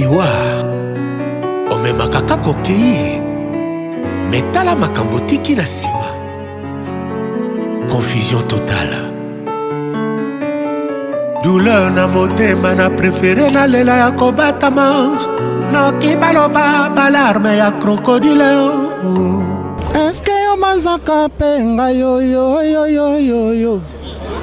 Eliwa omemaka kaka okei metala makambo tiki na sima. Confusion totale. Douleur na motema na préféré na lela ya kobatama. Noki baloba balarme ya crocodile. Est-ce que yo mazaka penga yo yo yo yo yo yo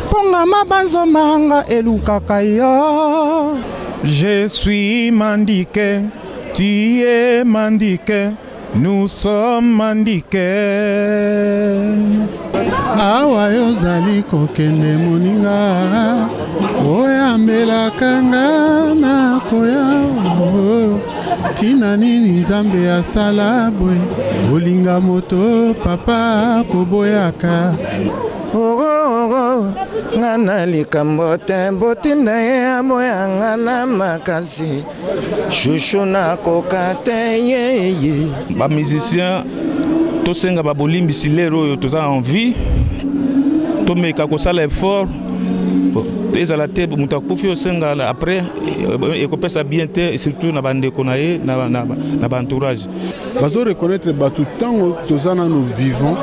ponga mabanzo manga elukaka yo. Je suis mandiqué, tu es mandiqué, nous sommes mandiqués. Awa yo zali kokende moninga oyambela kanga na koya tina nini nzambe asala bwe olinga moto papa koboyaka. Ngana likambo te botinda ye amoya ngana makasi chouchou na koka te ye. Ba musicien to senga ba bolimbisi lero yo toza en vie to meka ko sala effort ezala te mutu akufi osenga après ekopesa bien te surtout na bandeko na ye na bantourage. Bazo reconnaître batu tango tozana nous vivons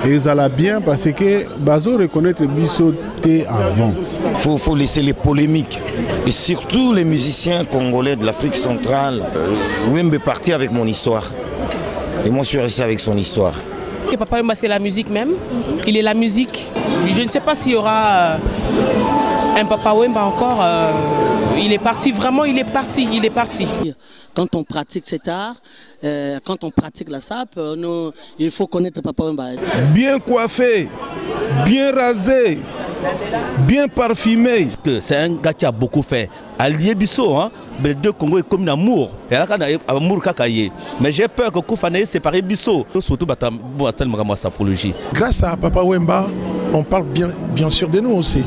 et ezala bien parce que bazo reconnaître biso te avant. Faut laisser les polémiques et surtout les musiciens congolais de l'Afrique centrale. Wembe est parti avec mon histoire et moi je suis resté avec son histoire. Et Papa Wemba c'est la musique même, il est la musique. Je ne sais pas s'il y aura un Papa Wemba encore, il est parti, vraiment il est parti. Quand on pratique cet art, quand on pratique la sape, il faut connaître Papa Wemba. Bien coiffé, bien rasé, bien parfumé. C'est un gars qui a beaucoup fait. Allié Bisso, hein, les deux Congos est comme un amour. Amour kakaye. Mais j'ai peur que Koufane sépare Bisso. Surtout sapologie. Grâce à Papa Wemba, on parle bien sûr de nous aussi.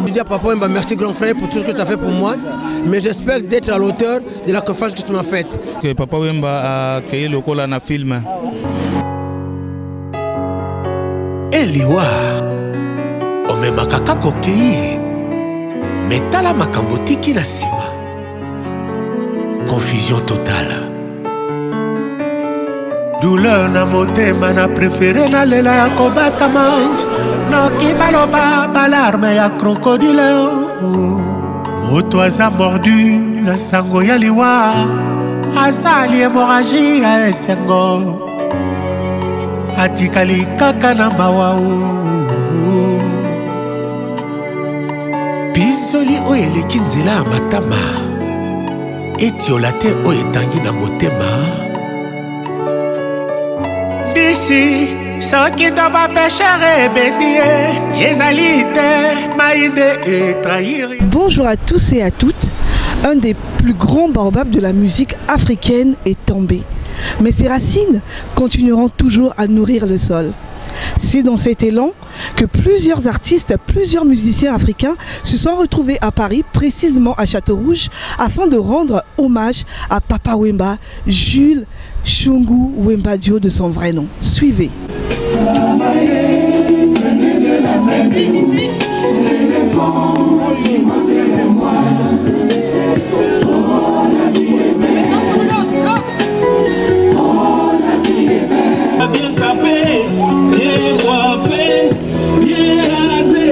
Je dis à Papa Wemba, merci grand frère pour tout ce que tu as fait pour moi. Mais j'espère d'être à l'auteur de la conférence que tu m'as faite. Que Papa Wemba a créé le col en film. Eliwa omemaka kaka okei metala makambo tiki na sima. Confusion totale. Douleur na motema na préféré na lela ya kobatama. Noki baloba balarme ya crocodile. Moto aza mordu na sango ya liwa asali hémorragie ya esengo atikali kaka na mawa. Bizoli oyo eleki nzela ya matama etiola te oyo etangi na motema. D'ici soki ndo bapeshere ebendi ye ezali te mainde etrahiri. Bonjour à tous et à toutes. Un des plus grands baobabs de la musique africaine est tombé. Mais ses racines continueront toujours à nourrir le sol. C'est dans cet élan que plusieurs artistes, plusieurs musiciens africains se sont retrouvés à Paris, précisément à Château-Rouge, afin de rendre hommage à Papa Wemba, Jules Shungu Wemba Dio de son vrai nom. Suivez. Bien sapé, bien coiffé, bien rasé,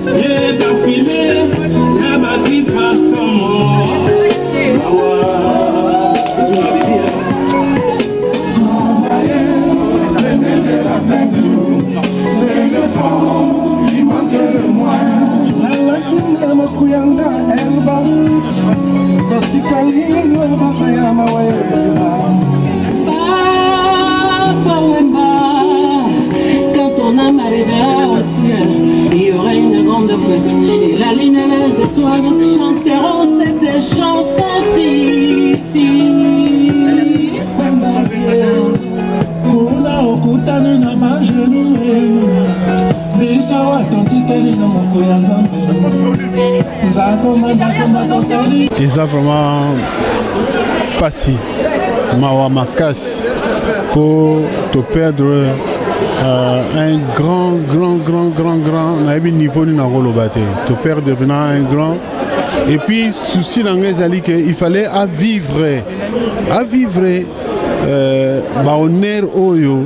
bien parfumé, la bâtie façon. C'est le fond, il manque le moi. La latine, ma couillanda, elle va. Tosicali, ma mayama, quand ton âme arrivera au ciel, il y aura une grande fête. Et la lune et les étoiles chanteront cette chanson-ci. Mon Dieu. Kuna okutani na majelu Bisha watantiteli na moko ya nzambe Nzakoma dosali. Ils ont vraiment passé mawa makasi pour te perdre un grand niveau ni na rolobate. Te perdre un grand Et puis souci dans les alliés qu'il fallait à vivre honneur oyo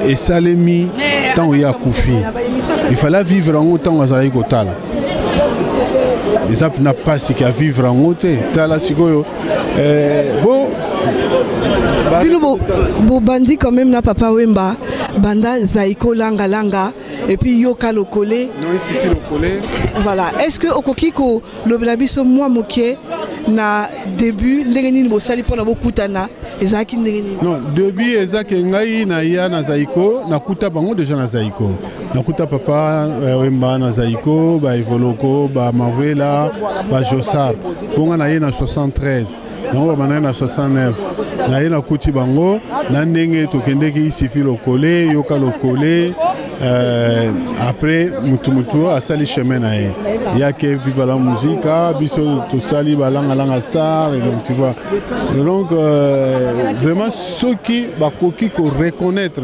et salemi tant il y a koufi. Il fallait vivre en autant à Zaïgo Tala. Les apps n'a pas si qu'à vivre en haute. Tala Sigoyo. Bon. Bon bandit quand même na Papa Wemba. Banda Zaïko Langa Langa. Et puis Yoka Lokole. Non, ici Lokole. Voilà. Est-ce que Okokiko le blabiso moi moqué na début ndengeni bosali pona bokutana ezaki ndengeni? Non, début ezaki ngai na ya na Zaïko na kuta bango déjà na Zaïko. Na kuta Papa Wemba na Zaïko, ba Evoloko, ba Mavela, ba Jossar. Bonga na ye na 73. Donc on na 69. Na ye na kuti bango na ndenge tokendeki isifi Lokole, Yoka Lokole. Après mutu a sali chemin na ye. Il y a que vive la musique, biso to sali balanga langa star et donc tu vois. Donc vraiment ceux qui ba koki ko reconnaître,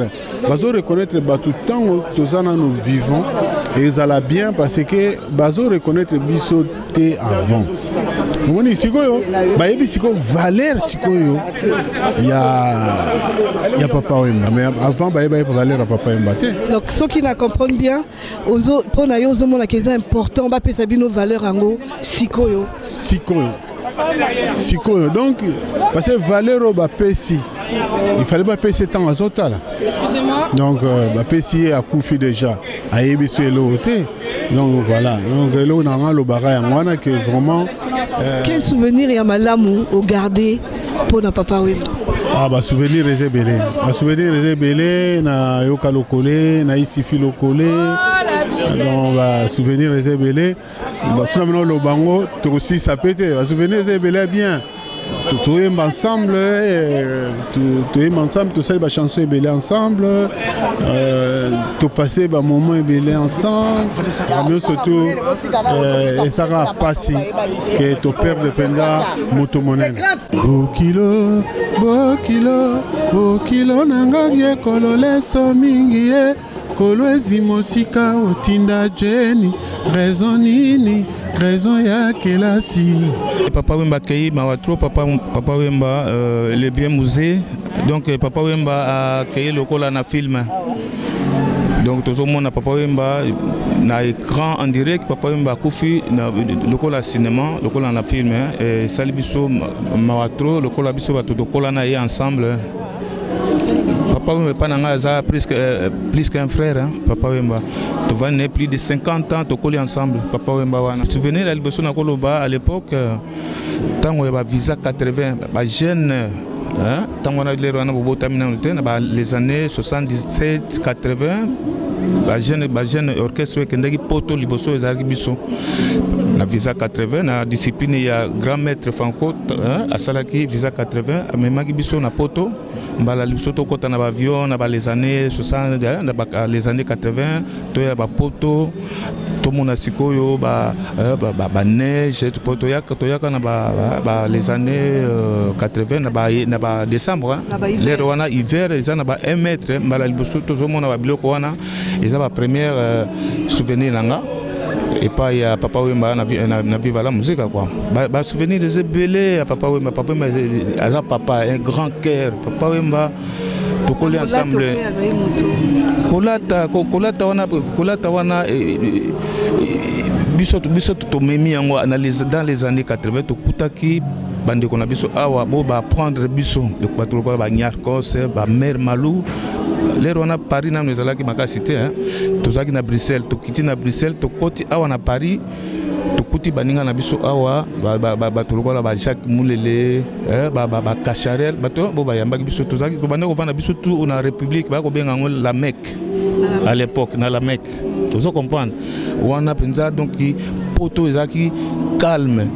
bazo reconnaître ba tout temps tozana nous vivons et ils allaient bien parce que bazo reconnaître biso te avant. Comment dit sikoyo? Ba yebi siko valeur sikoyo. Il y a Papa Wemba mais avant ba yebi valeur Papa Wemba te. Donc ceux qui ne comprennent bien, pour na yo zomo la question important, ba pesa bino valeur ango sikoyo. Sikoyo. Donc parce que valeur ba pesi. Il fallait pas payer temps à Zotala. Excusez-moi. Donc ba pesi a koufi déjà. A yebi so eloté. Donc voilà. Donc là on a le bagage ngwana que vraiment quel souvenir ya malamu au garder pour na Papa Wemba? Ah bah souvenir résébélé. Bah souvenir résébélé na Yoka Lokole, na Isifi Lokole. Donc bah souvenir résébélé. Bah si on a le bango, tout aussi ça pète. Bah souvenir résébélé bien. Tout est ensemble, tout est ensemble, tout ça les chansons est ensemble, tout passé bah moment est ensemble, mais surtout et ça va passer que ton père de Penda motomonen. Bokilo, nangagie kolole so mingi e kolo ezimosika otinda jeni raison nini. Raison ya kelasi. Papa Wemba Kei Mawatro, Papa Wemba le bien musée. Donc Papa Wemba a créé le col en film. Donc tout le monde a Papa Wemba na écran en direct. Papa Wemba Koufi le col à cinéma, le col en film. Et Salibiso Mawatro, le col à biso tout le col na ensemble. Papa Wemba a plus qu'un frère, hein? Papa Wemba. Tu vas naître plus de 50 ans, tu colles ensemble. Papa Wemba wana. Souvenir à l'Iboso na Koloba à l'époque, tant on avait visa 80, jeune, tant on a les années 77, 80. Jeune orchestre qui est poto liboso ezalaki biso na visa 80 na discipline ya grand maître Franco à salaki visa 80 amemaki biso na poto mbala liboso to kota na avion na les années 60 na les années 80 to ya ba poto to mona sikoyo ba neige to yaka na les années 80 na ba décembre l'air wana hiver eza na ba 1 mètre mbala liboso to mona ba biloko wana eza ba première souvenir nanga et pas il y a Papa Wemba na vive la musique quoi ba souvenir des belé à Papa Wemba asa papa un grand cœur Papa Wemba to coller ensemble kolata wana biso to memi yango dans les années 80 to kutaki bande ko na biso awa bo ba prendre biso le patron ko ba nyarkos ba mère Malou. L'air on a Paris na nous allaki maka cité hein to zaki na Bruxelles to kiti na Bruxelles to koti awa na Paris to kuti baninga na biso awa ba to lokola ba Jacques Moulele ba Cacharel ba to bo ba yambaki biso to zaki to bande ko vana biso tout na République ba ko benga ngol la Mecque à l'époque na la Mecque to zo comprendre wana penza donc poto ezaki calme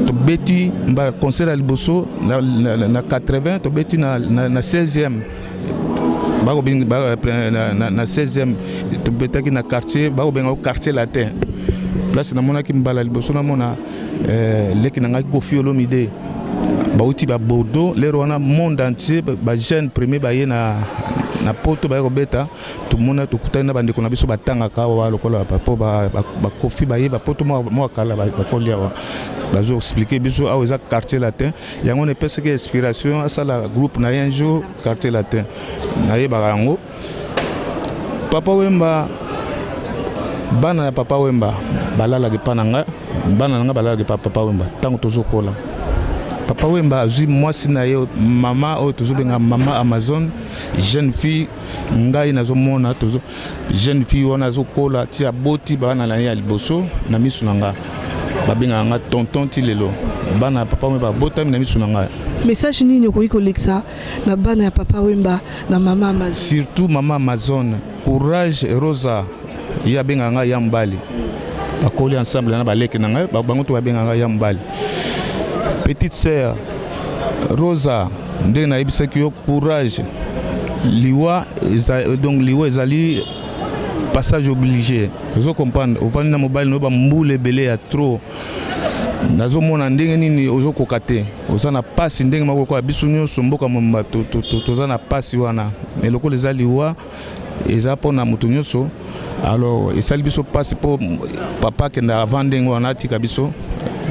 to beti ba concert à Liboso na 80 to beti na 16e na 16e to betaki na quartier ba benga quartier latin place na mona ki mbala liboso na mona leki na ngai Koffi Olomide bauti ba Bordeaux les wana monde entier ba jeune premier ba na poto ba robeta tout monde to kutana bande ko na biso batanga ka wa lokola papo ba kofi ba ye ba poto mo kala ba kolia wa ba zo expliquer biso a za quartier latin yango ne pese que inspiration à ça la groupe na un jour quartier latin na ye ba yango Papa Wemba bana na Papa Wemba balala ke pananga bana nanga balala ke Papa Wemba tango tozo kola Papa Wemba azui mwasi na ye mama o tozo benga mama Amazon jeune fille ngai nazo mona tozo jeune fille wana zo kola ti aboti bana na ya liboso na misu nanga babenga nga tonton ti lelo bana Papa Wemba botami na misu nanga. Message nini okoki kolekisa na bana ya Papa Wemba na mama Amazon? Surtout mama Amazon, courage Rosa ya benga nga ya mbali. Bakoli ensemble na baleke na nga bango to benga nga ya mbali. Petite sœur Rosa ndenge na yebisaki yo courage liwa donc liwa ezali passage obligé. Vous comprenez, au na mobile no ba mbule belé ya trop. Nazo mona ndenge nini ozo kokate ozana pasi ndenge makoko ya biso nyonso mboka momba tozana pasi wana mais lokolo ezali wa eza pona mutu nyonso alors esali biso pasi po papa kenda avant ndenge wana tika biso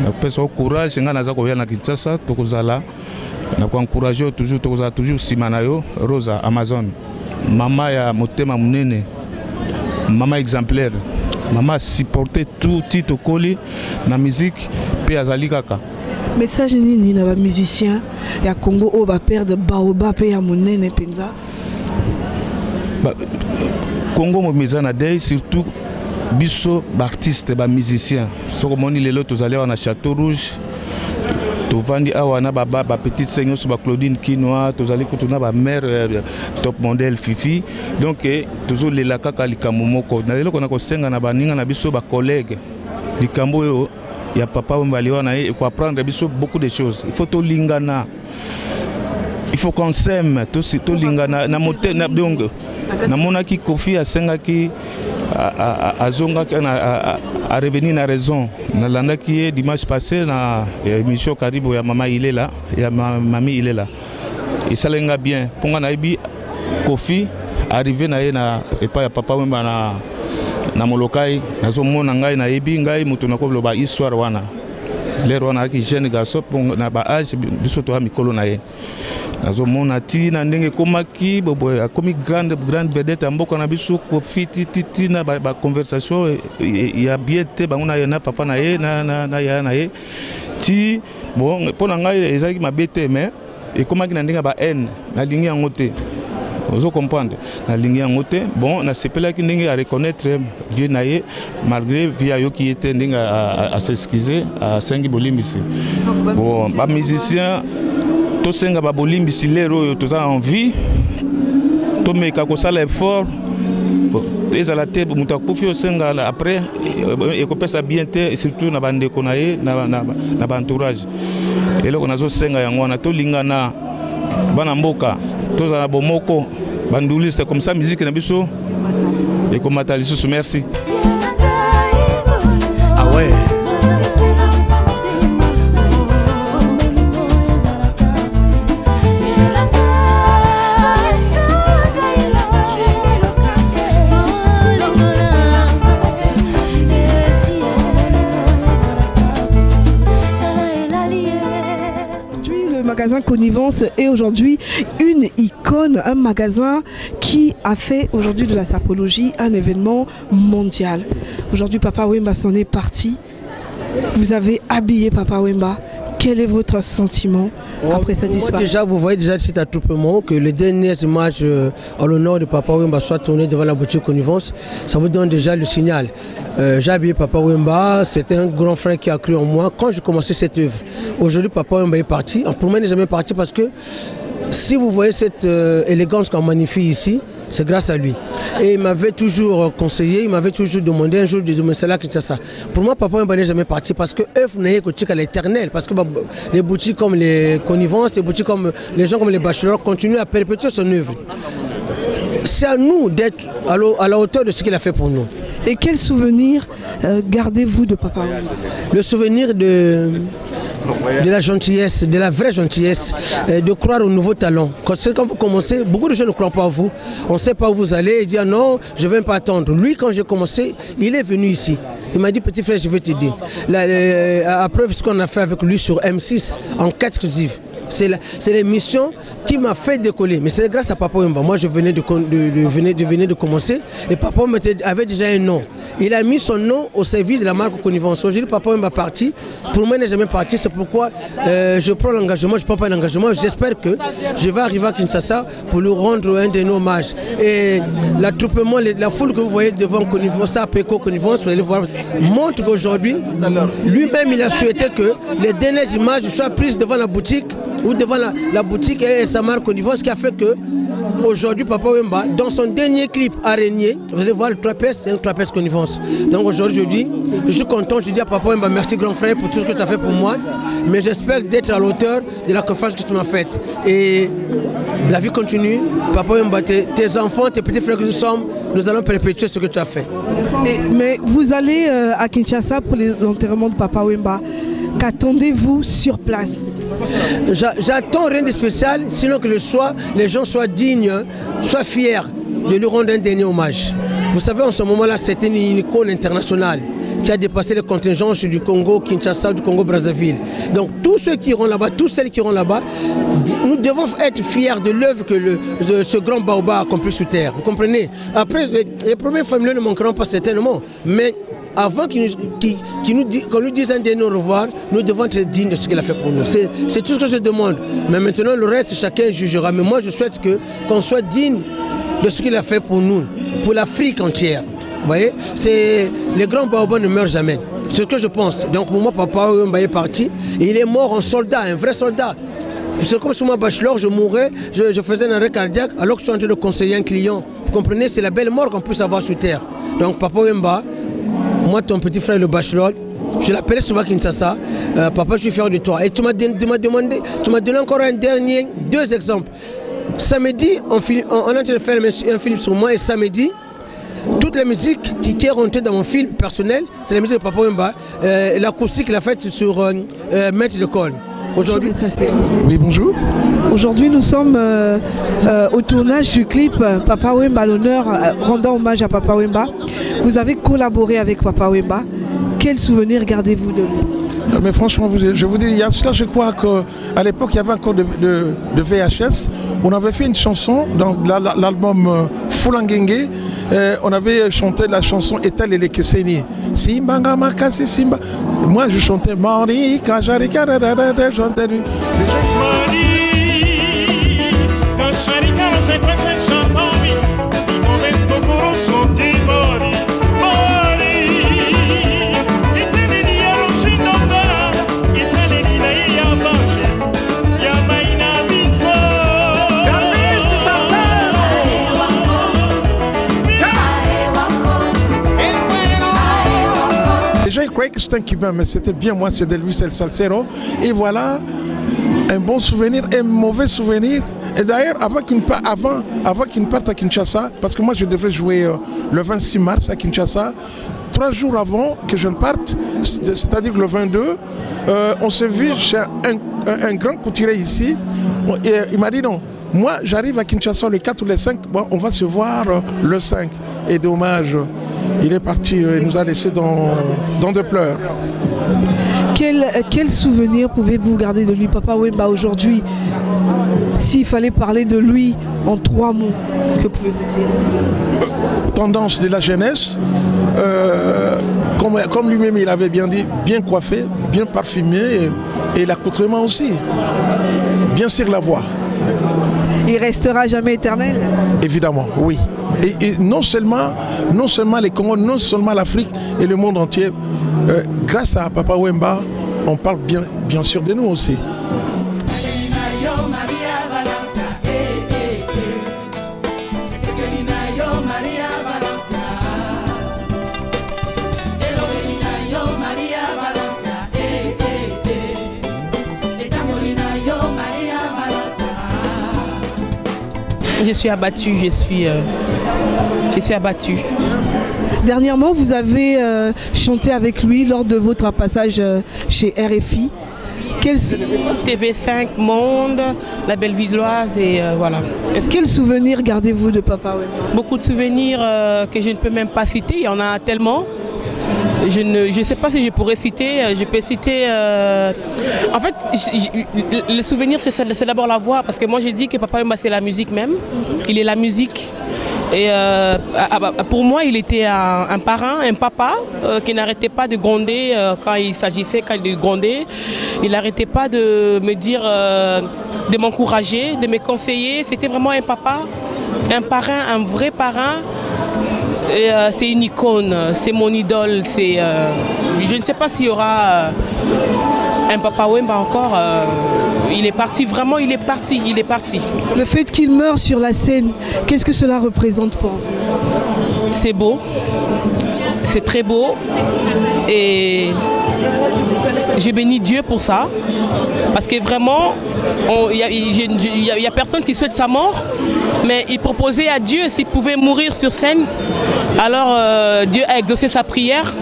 na pesa courage nga naza koya na Kinshasa tokozala na ko encourager toujours tokozala toujours simana yo Rosa Amazon mama ya motema munene mama exemplaire Maman supportait tout Tito Koli na musique pe azali kaka. Message nini na ba musicien ya Congo o ba perdre baoba pe ya monene penza. Congo mo mezana dei surtout biso ba artiste ba musicien. Soko moni lelo tozali na Château Rouge. Tovandi awa na baba ba petite seigneur sur ba Claudine Kinoa tozali kutuna ba mère top modèle Fifi donc toujours les la kaka likambo moko na lelo kona ko senga na baninga na biso ba collègue likambo yo ya Papa Wemba liwana et ko apprendre biso beaucoup de choses il faut to lingana il faut qu'on s'aime to lingana na moté na donc na mona ki Kofi a senga ki azonga a revenir na raison na landa qui dimanche passé na émission Karibu ya mama Ilela ya mami Ilela et ça lenga bien ponga na ibi Kofi arrivé na ye na epa ya Papa Wemba na molokai nazo mona ngai na ibi ngai mutu na ko loba histoire wana lero wana ki jeune garçon na ba âge biso to mikolo na ye nazo mona ti na ndenge komaki bobo akomi grande vedette mboka na biso Kofi titi na ba conversation ya bien te bango na ye na papa na ye na ya na ye ti bon pona ngai ezaki mabete mais et komaki na ndenge ba haine na lingi yango te ozo comprendre na lingi yango te bon na sepela ki ndenge a reconnaître vie na ye malgré via yo qui était ndenge à s'excuser à sengi bolimbisi bon ba musicien to senga ba bolimbisi lero yo toza envie to meka ko sala effort ezala te mutu akufi osenga après ekopesa bien te surtout na bandeko na ye na ba entourage eloko nazo senga yango wana to lingana bana mboka tozala bomoko banduliste comme ça musique na biso et comme matalisu merci. Ah ouais. Magasin Connivence est aujourd'hui une icône, un magasin qui a fait aujourd'hui de la sapologie un événement mondial. Aujourd'hui Papa Wemba s'en est parti. Vous avez habillé Papa Wemba. Quel est votre sentiment après sa disparition? Déjà, vous voyez déjà cet attroupement que les dernières images en l'honneur de Papa Wemba soient tournées devant la boutique Connivence. Ça vous donne déjà le signal. J'ai habillé Papa Wemba, c'était un grand frère qui a cru en moi quand j'ai commencé cette œuvre. Aujourd'hui, Papa Wemba est parti. Pour moi, il n'est jamais parti parce que si vous voyez cette élégance qu'on magnifie ici, c'est grâce à lui. Et il m'avait toujours conseillé, il m'avait toujours demandé un jour de demander cela, ça. Pour moi, Papa Wemba n'est jamais parti parce que œuvre n'est qu'à l'éternel. Parce que les boutiques comme les Connivences, les boutiques comme les gens comme les bachelors continuent à perpétuer son œuvre. C'est à nous d'être à la hauteur de ce qu'il a fait pour nous. Et quel souvenir gardez-vous de Papa Wemba? Le souvenir de de la gentillesse, de la vraie gentillesse, de croire aux nouveaux talents. Quand vous commencez, beaucoup de gens ne croient pas à vous. On ne sait pas où vous allez et dire non, je ne vais pas attendre. Lui, quand j'ai commencé, il est venu ici. Il m'a dit, petit frère, je vais t'aider. Après ce qu'on a fait avec lui sur M6, en 4 exclusives. C'est l'émission qui m'a fait décoller. Mais c'est grâce à Papa Wemba. Moi, je venais de commencer et Papa Wemba avait déjà un nom. Il a mis son nom au service de la marque Connivence. Aujourd'hui, Papa Wemba est parti. Pour moi, il n'est jamais parti. C'est pourquoi je prends l'engagement. Je ne prends pas l'engagement. J'espère que je vais arriver à Kinshasa pour lui rendre un de nos hommages. Et l'attroupement, la foule que vous voyez devant Connivence, ça, Péco Connivence, vous allez voir, montre qu'aujourd'hui, lui-même, il a souhaité que les dernières images soient prises devant la boutique ou devant la boutique et sa marque Connivence, qui a fait que aujourd'hui Papa Wemba, dans son dernier clip Araignée, vous allez voir le trapèze, c'est un trapèze Connivence. Donc aujourd'hui je suis content, je dis à Papa Wemba merci grand frère pour tout ce que tu as fait pour moi, mais j'espère d'être à l'auteur de la confiance que tu m'as faite. Et la vie continue, Papa Wemba, tes enfants, tes petits frères que nous sommes, nous allons perpétuer ce que tu as fait. Mais vous allez à Kinshasa pour l'enterrement de Papa Wemba. Qu'attendez-vous sur place? J'attends rien de spécial, sinon que les gens soient dignes, soient fiers de lui rendre un dernier hommage. Vous savez, en ce moment-là, c'est une icône internationale qui a dépassé les contingences du Congo, Kinshasa, du Congo, Brazzaville. Donc tous ceux qui iront là-bas, toutes celles qui iront là-bas, nous devons être fiers de l'œuvre que ce grand baobab a accompli sur terre. Vous comprenez? Après, les premières familles ne manqueront pas certainement, mais avant qu'on lui dise un dernier au revoir, nous devons être dignes de ce qu'il a fait pour nous. C'est tout ce que je demande. Mais maintenant, le reste, chacun jugera. Mais moi, je souhaite qu'on soit digne de ce qu'il a fait pour nous, pour l'Afrique entière. Vous voyez, les grands baobabs ne meurent jamais. C'est ce que je pense. Donc pour moi, Papa Wemba est parti. Et il est mort en soldat, un vrai soldat. C'est comme sur moi, bachelor, je mourais, je faisais un arrêt cardiaque alors que je suis en train de conseiller un client. Vous comprenez, c'est la belle mort qu'on puisse avoir sur terre. Donc Papa Wemba, moi, ton petit frère, le bachelor, je l'appelais souvent Kinshasa. Papa, je suis fier de toi. Et tu m'as donné encore deux exemples. Samedi, on est en train de faire un film sur moi. Et samedi, toute la musique qui est rentrée dans mon film personnel, c'est la musique de Papa Wemba. L'acoustique qu'il a faite sur Maître de Col. Aujourd'hui, oui, bonjour. Aujourd'hui, nous sommes au tournage du clip Papa Wemba, l'honneur, rendant hommage à Papa Wemba. Vous avez collaboré avec Papa Wemba. Quel souvenir gardez-vous de lui? Mais franchement, je vous dis, il y a cela, je crois qu'à l'époque, il y avait encore de VHS. On avait fait une chanson dans l'album Fulangenge. On avait chanté la chanson Etal et les Keseni. Simba Makasi Simba. Moi, je chantais Mari, Kajari, Kanada, chantais lui. Je croyais que c'était un Cubain, mais c'était bien moi, c'est de Luis El Salsero. Et voilà, un bon souvenir, un mauvais souvenir. Et d'ailleurs, avant qu'il parte à Kinshasa, parce que moi je devrais jouer le 26 mars à Kinshasa, 3 jours avant que je ne parte, c'est-à-dire le 22, on s'est vu chez un grand couturier ici. Et il m'a dit non, moi j'arrive à Kinshasa le 4 ou le 5, bon, on va se voir le 5. Et dommage. Il est parti, il nous a laissé dans des pleurs. Quel souvenir pouvez-vous garder de lui, Papa Wemba, aujourd'hui? S'il fallait parler de lui en 3 mots, que pouvez-vous dire? Tendance de la jeunesse, comme lui-même il avait bien dit, bien coiffé, bien parfumé, et l'accoutrement aussi. Bien sûr la voix. Il restera jamais éternel? Évidemment, oui. Et non seulement les Congos, non seulement l'Afrique et le monde entier, grâce à Papa Wemba, on parle bien sûr de nous aussi. Je suis abattue, je suis abattue. Dernièrement, vous avez chanté avec lui lors de votre passage chez RFI. TV5 Monde, La Bellevilloise et voilà. Quels souvenirs gardez-vous de Papa Wemba? Beaucoup de souvenirs que je ne peux même pas citer, il y en a tellement. Je ne sais pas si je pourrais citer, je peux citer... En fait, le souvenir c'est d'abord la voix, parce que moi j'ai dit que Papa Wemba c'est la musique même, il est la musique. Et pour moi, il était un parrain, un papa qui n'arrêtait pas de gronder quand il s'agissait, de gronder. Il n'arrêtait pas de me dire, de m'encourager, de me conseiller. C'était vraiment un papa, un parrain, un vrai parrain. C'est une icône, c'est mon idole. Je ne sais pas s'il y aura un Papa Wemba encore. Il est parti, vraiment, il est parti. Le fait qu'il meure sur la scène, qu'est-ce que cela représente pour vous? C'est beau, c'est très beau et je bénis Dieu pour ça. Parce que vraiment, il n'y a personne qui souhaite sa mort, mais il proposait à Dieu s'il pouvait mourir sur scène. Alors Dieu a exaucé sa prière.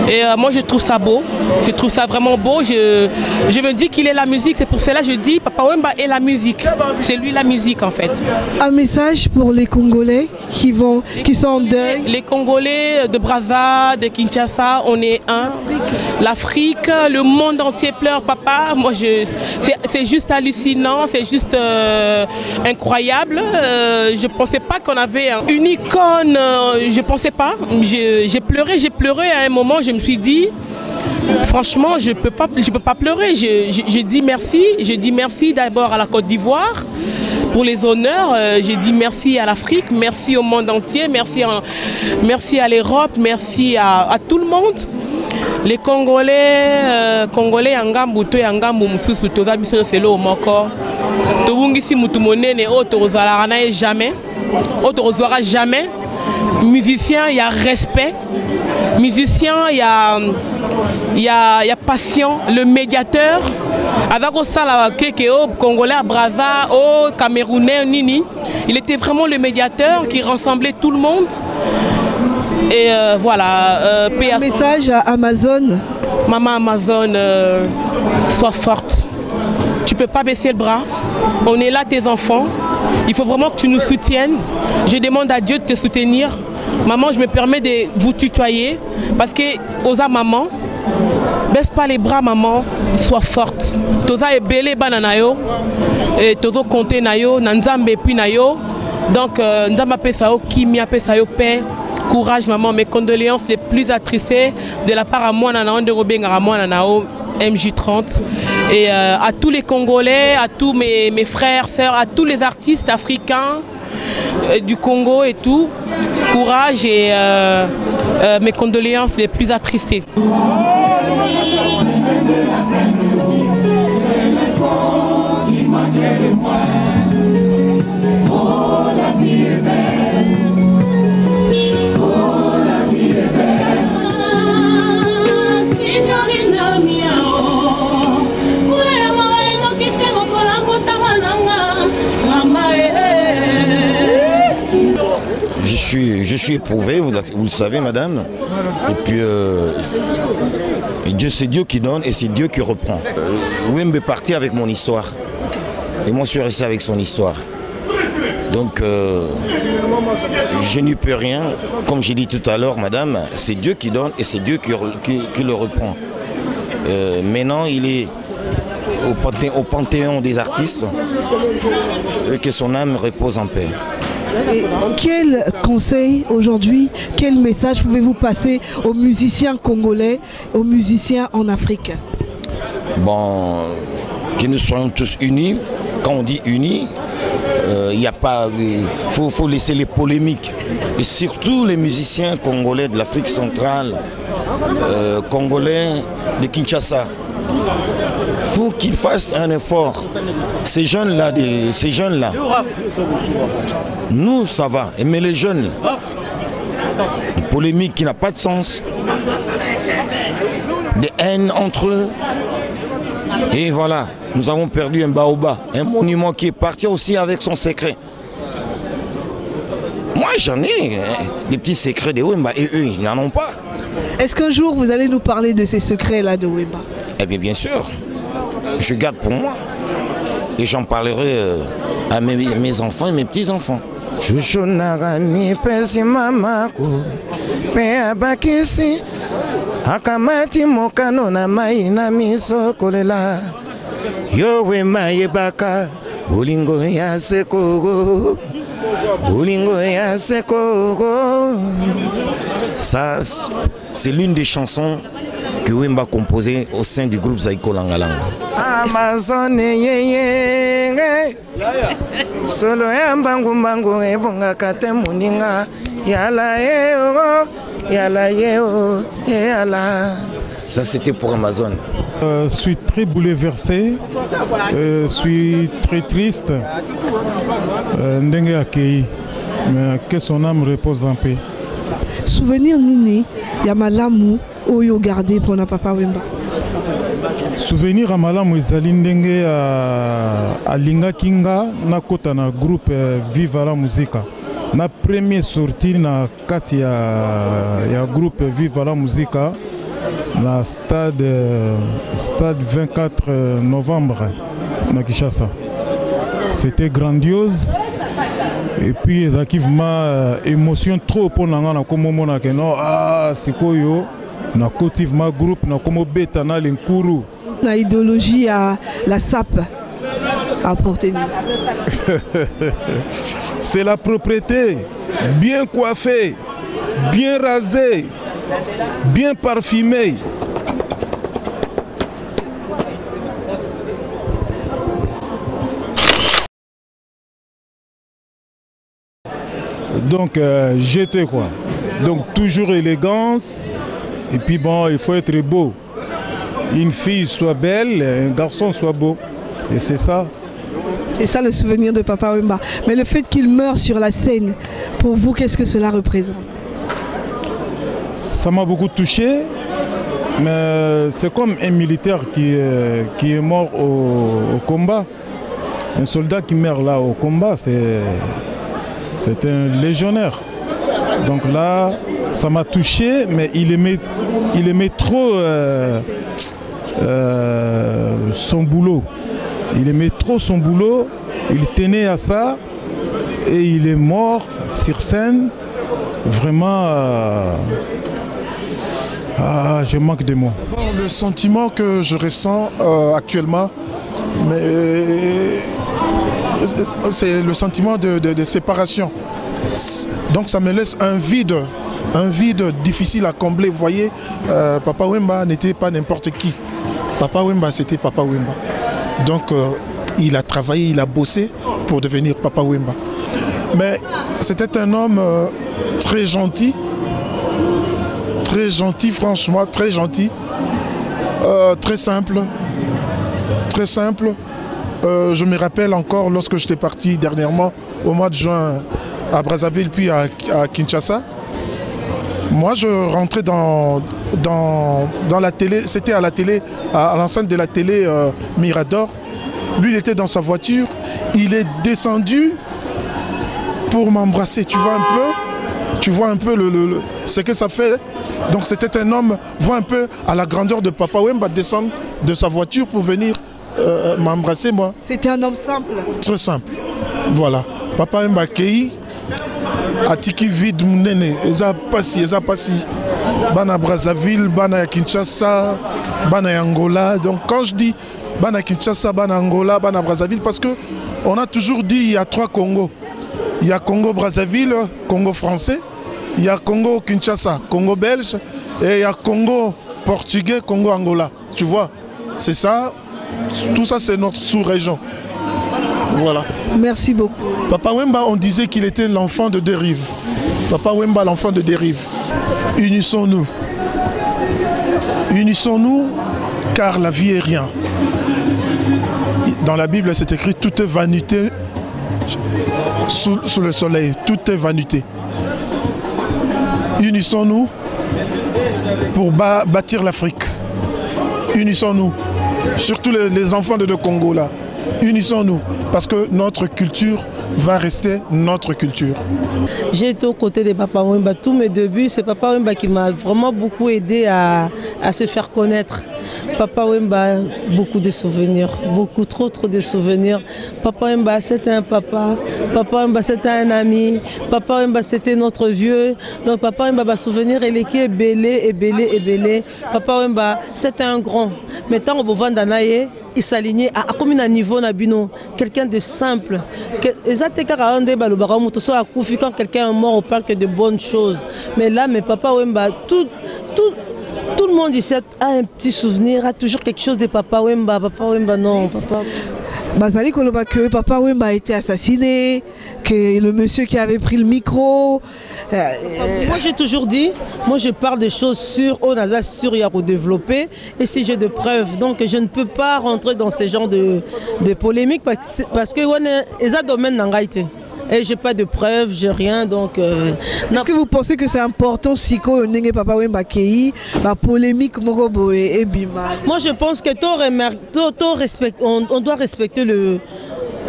Et moi je trouve ça beau, je trouve ça vraiment beau, je me dis qu'il est la musique, c'est pour cela que je dis Papa Wemba est la musique, c'est lui la musique en fait. Un message pour les Congolais qui sont en deuil? Les Congolais de Brazza, de Kinshasa, on est un. L'Afrique, le monde entier pleure Papa, moi c'est juste hallucinant, c'est juste incroyable. Je ne pensais pas qu'on avait une icône, je ne pensais pas, j'ai pleuré à un moment, je me suis dit, franchement, je peux pas pleurer. J'ai dit merci d'abord à la Côte d'Ivoire pour les honneurs. J'ai dit merci à l'Afrique, merci au monde entier, merci à l'Europe, merci à tout le monde. Les Congolais, Angambu to Angambu mususu toza biso selo moko. Tobungisi mutu monene o tozala na jamais. O tozora jamais. Musicien, il y a respect. Musicien, il y a passion. Le médiateur. Avec ça, Congolais à Brazza, au Camerounais, Nini. Il était vraiment le médiateur qui rassemblait tout le monde. Et voilà. Un message à Amazon. Maman Amazon, sois forte. Tu ne peux pas baisser le bras. On est là, tes enfants. Il faut vraiment que tu nous soutiennes. Je demande à Dieu de te soutenir. Maman, je me permets de vous tutoyer. Parce que, osa maman, baisse pas les bras, maman. Sois forte. Toza est belé bananayo. Et tozo compter nayo. Nanzambe puis nayo. Donc, Nzamba pesao, Kimia pesao, paix. Courage maman, mes condoléances les plus attristées de la part à moi, MJ30 et à tous les Congolais, à tous mes frères, sœurs, à tous les artistes africains du Congo et tout. Courage et mes condoléances les plus attristées. Je suis éprouvé, vous le savez madame. Et puis c'est Dieu qui donne et c'est Dieu qui reprend. Wemba est parti avec mon histoire. Et moi je suis resté avec son histoire. Donc je n'y peux rien. Comme j'ai dit tout à l'heure madame, c'est Dieu qui donne et c'est Dieu qui le reprend. Maintenant il est au panthéon des artistes. Que son âme repose en paix. Quel conseil aujourd'hui, quel message pouvez-vous passer aux musiciens congolais, aux musiciens en Afrique? Bon, que nous soyons tous unis. Quand on dit unis, il n'y a pas, faut laisser les polémiques. Et surtout les musiciens congolais de l'Afrique centrale, congolais de Kinshasa. Il faut qu'ils fassent un effort. Ces jeunes-là, nous ça va, mais les jeunes, une polémique qui n'a pas de sens, des haines entre eux, et voilà, nous avons perdu un baobab, un monument qui est parti aussi avec son secret. Moi j'en ai des petits secrets de Wemba et eux ils n'en ont pas. Est-ce qu'un jour vous allez nous parler de ces secrets-là de Wemba? Eh bien sûr. je garde pour moi. Et j'en parlerai à mes enfants et mes petits-enfants. Chouchou nagami pesi mamako pe abakisi akamati mokano na mai na miso kolela yowe mayebaka bolingo ya sekogo bolingo ya sekogo. Ça, c'est l'une des chansons que Wemba composé au sein du groupe Zaiko Langalanga. Amazon yeye solo ya mbangu mbangu ebonga kate muninga yala yeo yala. Ça c'était pour Amazon. Je suis très bouleversé, je suis très triste. Ndenge akei, mais que son âme repose en paix. Souvenir nini ya malamu oyo gardé pour na Papa Wemba. Souvenir à malamu ezali ndenge alinga kinga na kota na groupe Viva la Musica. Na premier sorti na kati ya groupe Viva la Musica na stade 24 novembre na Kinshasa. C'était grandiose. Et puis effectivement émotion trop pour nanga na komo mona ke no c'est koyo na kotivement groupe na komo beta na lenkuru na idéologie à la SAP apporter. C'est la propreté, bien coiffé, bien rasé, bien parfumé. Donc j'étais quoi. Donc toujours élégance. Et puis bon, il faut être beau. Une fille soit belle, un garçon soit beau. Et c'est ça. C'est ça le souvenir de Papa Wemba. Mais le fait qu'il meure sur la scène, pour vous, qu'est-ce que cela représente? Ça m'a beaucoup touché. Mais c'est comme un militaire qui est mort au combat. Un soldat qui meurt là au combat, c'est un légionnaire. Donc là, ça m'a touché, mais il aimait trop son boulot. Il aimait trop son boulot, il tenait à ça et il est mort sur scène. Vraiment, je manque de mots. Le sentiment que je ressens actuellement, c'est le sentiment de séparation. Donc ça me laisse un vide difficile à combler. Vous voyez, Papa Wemba n'était pas n'importe qui. Papa Wemba, c'était Papa Wemba. Donc il a travaillé, il a bossé pour devenir Papa Wemba. Mais c'était un homme très gentil, franchement, très gentil, très simple, très simple. Je me rappelle encore lorsque j'étais parti dernièrement au mois de juin à Brazzaville puis à Kinshasa. Moi je rentrais dans la télé, c'était à la télé, à l'enceinte de la télé Mirador. Lui il était dans sa voiture, il est descendu pour m'embrasser, tu vois un peu ce que ça fait. Donc c'était un homme, voit un peu à la grandeur de Papa Wemba descendre de sa voiture pour venir m'embrasser moi. C'était un homme simple. Très simple. Voilà. Papa Wemba Kei, Atiki vide Mounene, Eza Passi. Bana Brazzaville, Bana Kinshasa, Bana Angola. Donc quand je dis Bana Kinshasa, Bana Angola, Bana Brazzaville, parce que on a toujours dit il y a 3 Congos. Il y a Congo Brazzaville, Congo français, il y a Congo Kinshasa, Congo belge, et il y a Congo portugais, Congo Angola. Tu vois, c'est ça. Tout ça, c'est notre sous-région. Voilà. Merci beaucoup. Papa Wemba, on disait qu'il était l'enfant de 2 rives. Papa Wemba, l'enfant de 2 rives. Unissons-nous. Unissons-nous, car la vie est rien. Dans la Bible, c'est écrit toute est vanité sous le soleil. Tout est vanité. Unissons-nous pour bâtir l'Afrique. Unissons-nous. Surtout les enfants de Congo là. Unissons-nous parce que notre culture va rester notre culture. J'ai été aux côtés de Papa Wemba. Tous mes débuts, c'est Papa Wemba qui m'a vraiment beaucoup aidé à se faire connaître. Papa Wemba, beaucoup de souvenirs, beaucoup trop de souvenirs. Papa Wemba, c'était un papa. Papa Wemba, c'était un ami. Papa Wemba, c'était notre vieux. Donc Papa Wemba, va souvenir, il est belé. Papa Wemba, c'était un grand. Mais tant au Vandanaye, il s'alignait à comme un niveau nabino, quelqu'un de simple. Quand quelqu'un est mort, on parle que de bonnes choses. Mais là, mais Papa Wemba, tout le monde ici a un petit souvenir, a toujours quelque chose de Papa Wemba. Papa Wemba, non. Papa... Bazali Koloba, que Papa Wemba a été assassiné, que le monsieur qui avait pris le micro... Moi j'ai toujours dit, moi je parle des choses sûres, on a sûr à redévelopper, et si j'ai de preuves, donc je ne peux pas rentrer dans ce genre de polémiques parce que c'est un domaine n'angaïté. Et j'ai pas de preuves, j'ai rien, donc... Est-ce que vous pensez que c'est important si Papa Wemba Kei, la polémique Morobo et Bima? Moi je pense que on doit respecter le...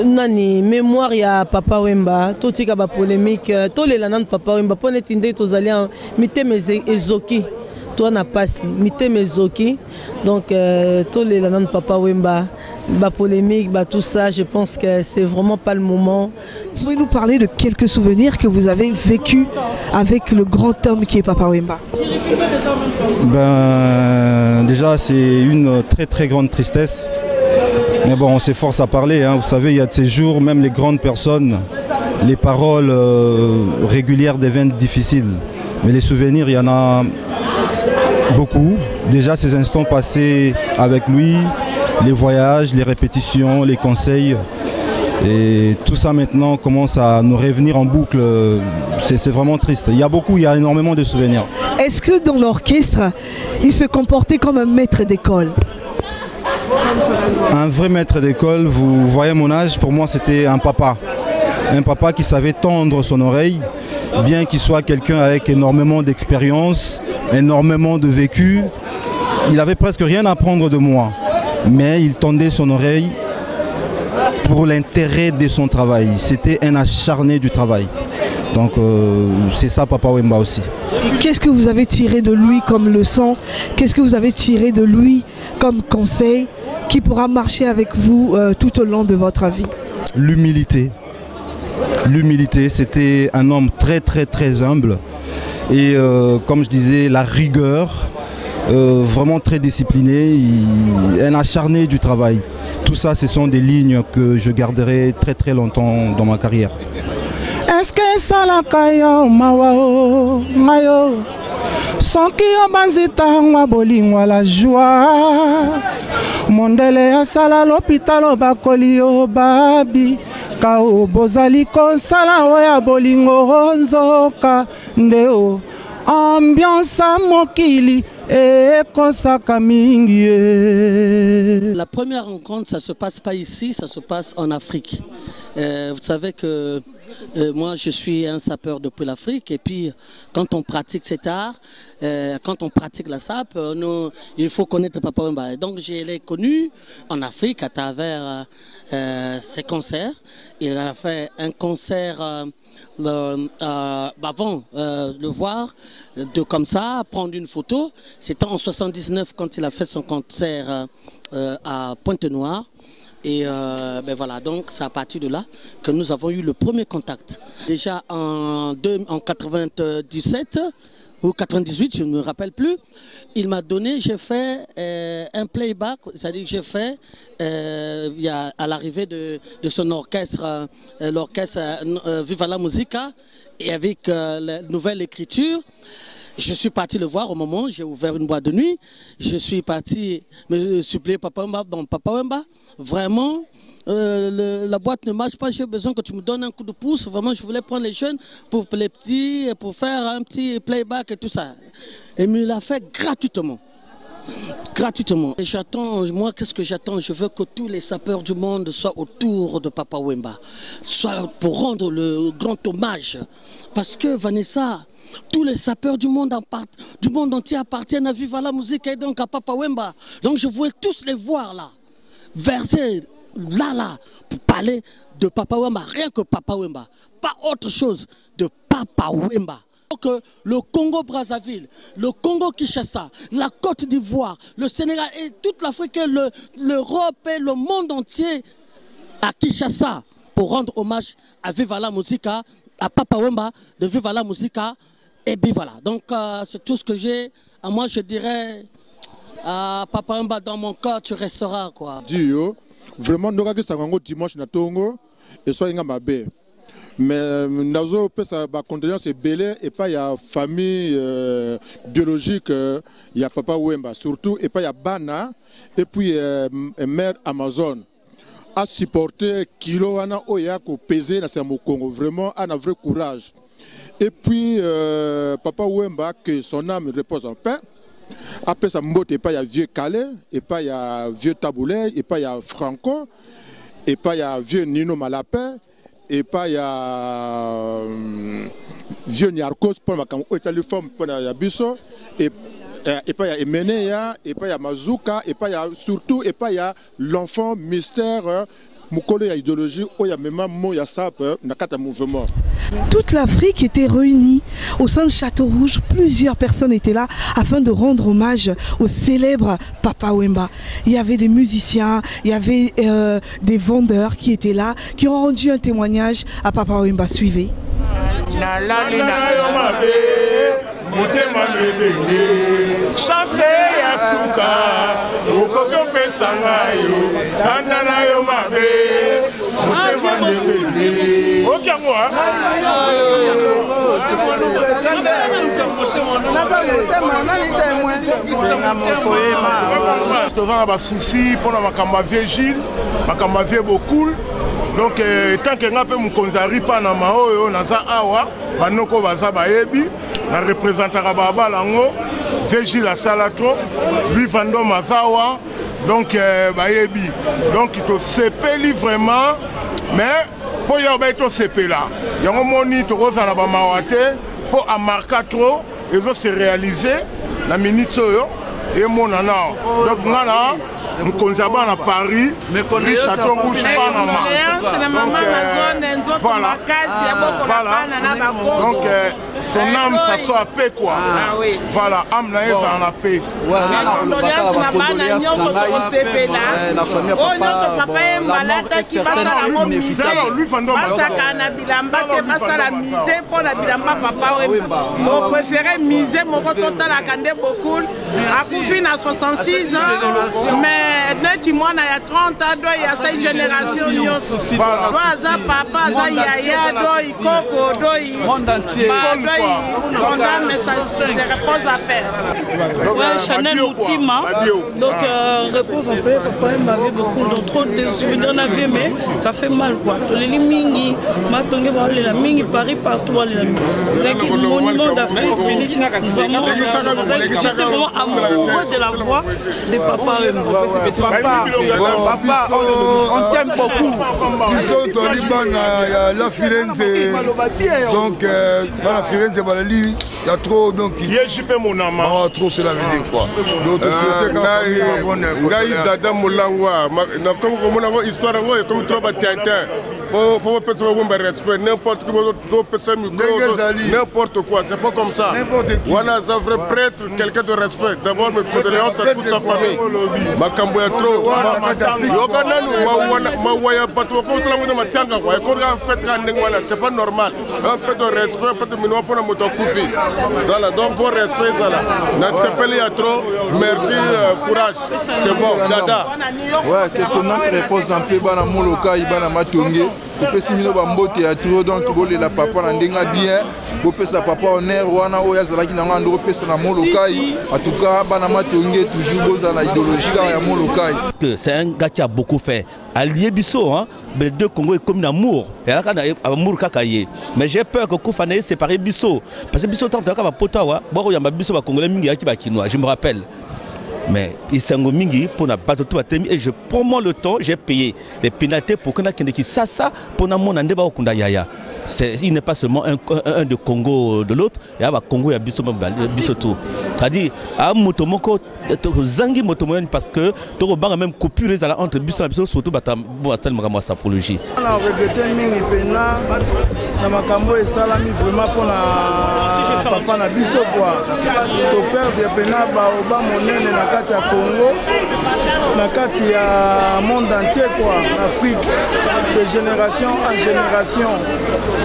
Nani mémoire ya Papa Wemba, tout tika ba polémique, tous les lanans Papa Wemba, pour n'être tous allés mité mes ezoki, toi n'a pas si mité mes ezoki, donc tous les lanans Papa Wemba, ba polémique, ba tout ça, je pense que c'est vraiment pas le moment. Vous pouvez nous parler de quelques souvenirs que vous avez vécu avec le grand homme qui est Papa Wemba? Ben déjà c'est une très grande tristesse. Mais bon, on s'efforce à parler, hein. Vous savez, il y a de ces jours, même les grandes personnes, les paroles régulières deviennent difficiles. Mais les souvenirs, il y en a beaucoup. Déjà, ces instants passés avec lui, les voyages, les répétitions, les conseils. Et tout ça maintenant commence à nous revenir en boucle. C'est vraiment triste. Il y a énormément de souvenirs. Est-ce que dans l'orchestre, il se comportait comme un maître d'école? Un vrai maître d'école, vous voyez mon âge, pour moi c'était un papa. Un papa qui savait tendre son oreille, bien qu'il soit quelqu'un avec énormément d'expérience, énormément de vécu. Il avait presque rien à apprendre de moi, mais il tendait son oreille pour l'intérêt de son travail. C'était un acharné du travail. Donc c'est ça Papa Wemba aussi. Qu'est-ce que vous avez tiré de lui comme leçon? Qu'est-ce que vous avez tiré de lui comme conseil qui pourra marcher avec vous tout au long de votre vie? L'humilité. L'humilité, c'était un homme très humble. Et comme je disais, la rigueur, vraiment très discipliné, un acharné du travail. Tout ça, ce sont des lignes que je garderai très longtemps dans ma carrière. Est-ce que ça la caillou mawao mayo soki yo banzita ngwa bolingwa la joie mondele ya sala l'hôpital bakoli yo babi kao bozali konsala oya bolingo nzoka ndeo ambiance mokili e kosaka mingi. La première rencontre, ça se passe pas ici, ça se passe en Afrique. Vous savez que moi je suis un sapeur depuis l'Afrique, et puis quand on pratique cet art, quand on pratique la sape, il faut connaître Papa Wemba. Donc je l'ai connu en Afrique à travers ses concerts. Il a fait un concert avant le voir, comme ça, prendre une photo. C'était en 79 quand il a fait son concert à Pointe-Noire. Et ben voilà, donc c'est à partir de là que nous avons eu le premier contact. Déjà en 97 ou 98, je ne me rappelle plus, il m'a donné, j'ai fait un playback, c'est-à-dire que j'ai fait à l'arrivée de son orchestre, l'orchestre Viva la Musica, et avec la nouvelle écriture. Je suis parti le voir au moment où j'ai ouvert une boîte de nuit. Je suis parti me supplier Papa Wemba. Donc Papa Wemba, vraiment, la boîte ne marche pas, j'ai besoin que tu me donnes un coup de pouce. Vraiment, je voulais prendre les jeunes pour les petits, pour faire un petit playback et tout ça. Et il me l'a fait gratuitement. Gratuitement. Et j'attends, moi qu'est-ce que j'attends? Je veux que tous les sapeurs du monde soient autour de Papa Wemba, soit pour rendre le grand hommage. Parce que Vanessa, tous les sapeurs du monde entier appartiennent à Viva la Musique et donc à Papa Wemba. Donc je voulais tous les voir là, verser là, pour parler de Papa Wemba, rien que Papa Wemba, pas autre chose, de Papa Wemba. Que le Congo-Brazzaville, le Congo-Kinshasa, la Côte d'Ivoire, le Sénégal et toute l'Afrique, l'Europe et le monde entier à Kinshasa pour rendre hommage à Viva la Musica, à Papa Wemba de Viva la Musica. Et puis voilà, donc c'est tout ce que j'ai. Moi je dirais à Papa Wemba, dans mon cœur tu resteras quoi. Dio, vraiment nous avons dimanche na Tongo et soyez mabe. Mais nazo pesa ba condoléance est belé et pas il y a famille biologique il y a Papa Wemba surtout et pas il y a Bana et puis mère Amazon a supporté kilo wana oya ko peser na au Congo vraiment a un vrai courage et puis Papa Wemba que son âme repose en paix. Après ça mbote et pas il y a vieux Calais et pas il y a vieux Taboulé et pas il y a Franco et pas il y a vieux Nino Malapé et pas il y a vieux Niarkos pour ma téléphone pour la biso et pas il y a Emeneya et pas il y a Mazuka et pas il y a surtout et pas il y a l'enfant mystère Mukolo ya idéologie où il y a même mot ya ça na kata mouvement. Toute l'Afrique était réunie au sein de Château Rouge. Plusieurs personnes étaient là afin de rendre hommage au célèbre Papa Wemba. Il y avait des musiciens, il y avait des vendeurs qui étaient là, qui ont rendu un témoignage à Papa Wemba. Suivez. souci pour ma vieux Gilles, ma vieux beaucoup. Donc tant que nga pe mukonzari pa na maoyo naza awa banoko baza bayebi na représentera baba lango Veji la Salato lui Vando Mazawa donc bayebi donc il faut sepeli vraiment mais pour y avoir to sepela yango moni to koza na ba mawate pour amarka trop et ça se réaliser la minute yo et mon nana donc ngana Mkonzaba na Paris, mais Château Rouge Panama. Donc son âme ça soit paix quoi. Voilà, âme na en la paix. Net moi il y a 30 ans il y a cette génération papa yaya doi koko doi monde entier mais ça se repose à peine. Ouais, Chanel Moutima donc réponse en fait papa m'avait beaucoup trop de souvenirs na vie mais ça fait mal quoi to les mingi matonge ba la mingi Paris partout les monument d'Afrique j'étais vraiment amoureux de la voix de Papa Wemba. Papa, on t'aime beaucoup. Nous sommes la Firenze. Donc, la Firenze, il y a trop. Donc, il y a trop, c'est la vidéo. Quoi. Notre société, quand même, Dada Moulangwa, comme histoire, comme trop à faut pas respect, n'importe quoi, c'est pas comme ça. On a un vrai prêtre, quelqu'un de respect. D'abord, mes condoléances à toute sa famille. Ma camboya trop. C'est pas normal. Un peu de respect, un peu de minimum pour la motokoufi. Voilà, donc pour respect, ça là. Il y a trop. Merci, courage. C'est bon, Dada. Ouais, que son nom repose en paix, Bana Moloka, Ibana Matungue. Vous pouvez signer le à trop, donc vous voulez la papa en bien. Vous pouvez sa papa en air, ou en oya zalaki na ngando, vous pouvez sa Moloka. En tout cas, Bana Matungue, toujours dans l'idéologie à Moloka. C'est un gars qui a beaucoup fait. Allié Bisso, hein, les deux Congo est comme l'amour. Et là, amour kakaye. Mais j'ai peur que Koufane ait séparé Bisso. Parce que Bisso, tant que tu potawa, bon, il y a Bisso, Congolais, mingi, qui va chinois. Je me rappelle. Mais il s'est mingi pour na battre tout et je prends moi le temps, j'ai payé les pénalités pour qu'on a qui ça pour na mon andeba au kunda yaya. Il n'est pas seulement un de Congo de l'autre, il y a Congo, il y a Bisso tout. C'est-à-dire, à Motomoko, Zangi Motomoko, parce que tu as même coupure entre Bisso et Bisso, surtout pour la apologie. On a regretté Mingi Pena, na makambo esalami vraiment mpona papa na biso kwa toperdre pena baoba monene na kati ya Congo, na kati ya monde entier kwa en Afrique, de génération en génération.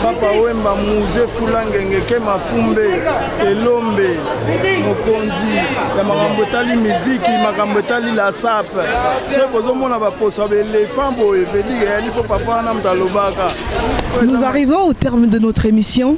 Papa Wemba Muze Fulangengeke Mafumbe Elombe mokonzi ya makambo etali miziki, makambo etali la sape. C'est bozomona baposa l'éléphant boye vedi ya lipo papa na mtalobaka. Nous arrivons au terme de notre émission.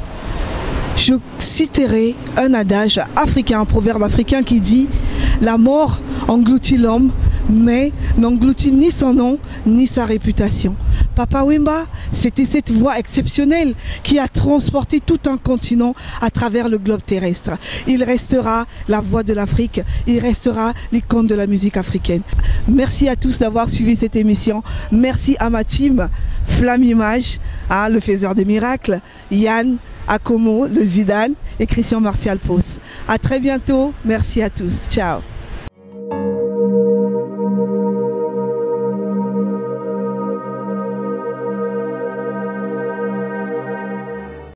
Je citerai un adage africain, un proverbe africain qui dit « La mort engloutit l'homme, mais n'engloutit ni son nom, ni sa réputation ». Papa Wemba, c'était cette voix exceptionnelle qui a transporté tout un continent à travers le globe terrestre. Il restera la voix de l'Afrique, il restera l'icône de la musique africaine. Merci à tous d'avoir suivi cette émission. Merci à ma team, Flamme Image, le faiseur des miracles, Yann, Akomo, le Zidane et Christian Martial Pos. À très bientôt. Merci à tous. Ciao.